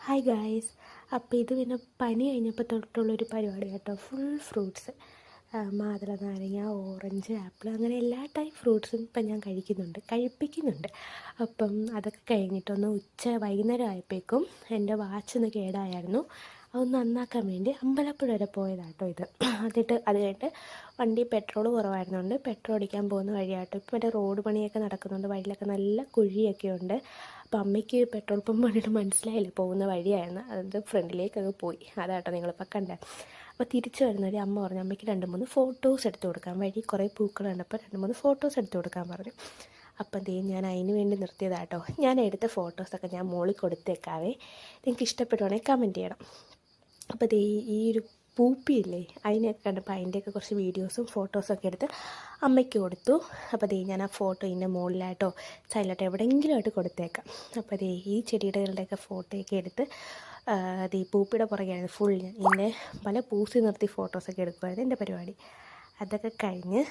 Hi guys. അപ്പോൾ ഇത് പിന്നെ പനി കഴിഞ്ഞപ്പോൾ തൊട്ടുള്ളൊരു പരിപാടി കേട്ടോ. ഫുൾ ഫ്രൂട്ട്സ്, മാതള നാരങ്ങ, ഓറഞ്ച്, ആപ്പിൾ, അങ്ങനെ എല്ലാ ടൈപ്പ് ഫ്രൂട്ട്സും ഇപ്പം ഞാൻ കഴിപ്പിക്കുന്നുണ്ട്. അപ്പം അതൊക്കെ കഴിഞ്ഞിട്ടൊന്ന് വൈകുന്നേരം ആയപ്പോഴേക്കും എൻ്റെ വാച്ചൊന്ന് കേടായിരുന്നു. അതൊന്ന് നന്നാക്കാൻ വേണ്ടി അമ്പലപ്പുഴ വരെ പോയതാട്ടോ ഇത്. അത് കഴിഞ്ഞിട്ട് വണ്ടി പെട്രോൾ കുറവായിരുന്നുകൊണ്ട് പെട്രോൾ അടിക്കാൻ പോകുന്ന വഴിയാട്ടോ. ഇപ്പം മറ്റേ റോഡ് പണിയൊക്കെ നടക്കുന്നുണ്ട്, വഴിയിലൊക്കെ നല്ല കുഴിയൊക്കെ ഉണ്ട്. അപ്പോൾ അമ്മയ്ക്ക് പെട്രോൾ പമ്പ് കണ്ടിട്ട് മനസ്സിലായില്ല പോകുന്ന വഴിയായിരുന്നു. അത് ഫ്രണ്ടിലേക്കൊക്കെ പോയി. അതാട്ടോ നിങ്ങളിപ്പോൾ കണ്ടത്. അപ്പോൾ തിരിച്ചു വരുന്നവരെ അമ്മ പറഞ്ഞു അമ്മയ്ക്ക് 2-3 ഫോട്ടോസ് എടുത്ത് കൊടുക്കാൻ, വഴി കുറേ പൂക്കൾ കണ്ടപ്പോൾ 2-3 ഫോട്ടോസ് എടുത്ത് കൊടുക്കാൻ പറഞ്ഞു. അപ്പം ഞാൻ അതിന് വേണ്ടി നിർത്തിയതാട്ടോ. ഞാൻ എടുത്ത ഫോട്ടോസൊക്കെ ഞാൻ മോളിൽ കൊടുത്തേക്കാവേ. നിങ്ങൾക്ക് ഇഷ്ടപ്പെടുവാണെങ്കിൽ കമൻറ്റ് ചെയ്യണം. അപ്പോൾ ഈ ഒരു പൂപ്പിയില്ലേ, അതിനെയൊക്കെ കണ്ടപ്പോൾ അതിൻ്റെയൊക്കെ കുറച്ച് വീഡിയോസും ഫോട്ടോസൊക്കെ എടുത്ത് അമ്മയ്ക്ക് കൊടുത്തു. അപ്പോൾ ഞാൻ ആ ഫോട്ടോ ഇതിൻ്റെ മുകളിലായിട്ടോ സൈഡിലായിട്ടോ എവിടെയെങ്കിലും ആയിട്ട് കൊടുത്തേക്കാം. അപ്പോൾ ഈ ചെടികളുടെയൊക്കെ ഫോട്ടോയൊക്കെ എടുത്ത് ഈ പൂപ്പിയുടെ പുറകെയാണ് ഫുൾ ഞാൻ ഇതിൻ്റെ പല പൂസി നിർത്തി ഫോട്ടോസൊക്കെ എടുക്കുമായിരുന്നു എൻ്റെ പരിപാടി. അതൊക്കെ കഴിഞ്ഞ്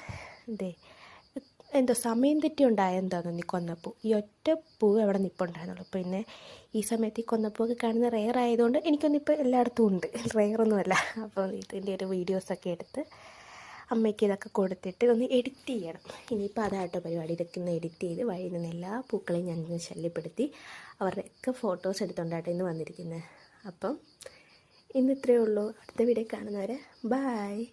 എന്തോ സമയം തെറ്റി ഉണ്ടായെന്താണെന്ന് ഈ കൊന്നപ്പൂ, ഈ ഒറ്റ പൂവ് എവിടെ നിൽപ്പുണ്ടായിരുന്നുള്ളൂ. പിന്നെ ഈ സമയത്ത് ഈ കൊന്നപ്പൂവൊക്കെ കാണുന്ന റെയർ ആയതുകൊണ്ട് എനിക്കൊന്നിപ്പോൾ എല്ലായിടത്തും ഉണ്ട്, റെയറൊന്നുമല്ല. അപ്പോൾ ഇതിൻ്റെ ഒരു വീഡിയോസൊക്കെ എടുത്ത് അമ്മയ്ക്ക് ഇതൊക്കെ കൊടുത്തിട്ട് ഒന്ന് എഡിറ്റ് ചെയ്യണം. ഇനിയിപ്പോൾ അതായിട്ട് പരിപാടി, ഇതൊക്കെ ഒന്ന് എഡിറ്റ് ചെയ്ത് വഴിയിൽ നിന്ന് എല്ലാ പൂക്കളെയും ഞാൻ ശല്യപ്പെടുത്തി അവരുടെയൊക്കെ ഫോട്ടോസ് എടുത്തുകൊണ്ടായിട്ട് ഇന്ന് വന്നിരിക്കുന്നത്. അപ്പം ഇന്ന് ഇത്രയേ ഉള്ളൂ. അടുത്ത വീഡിയോ കാണുന്നവരെ ബായ്.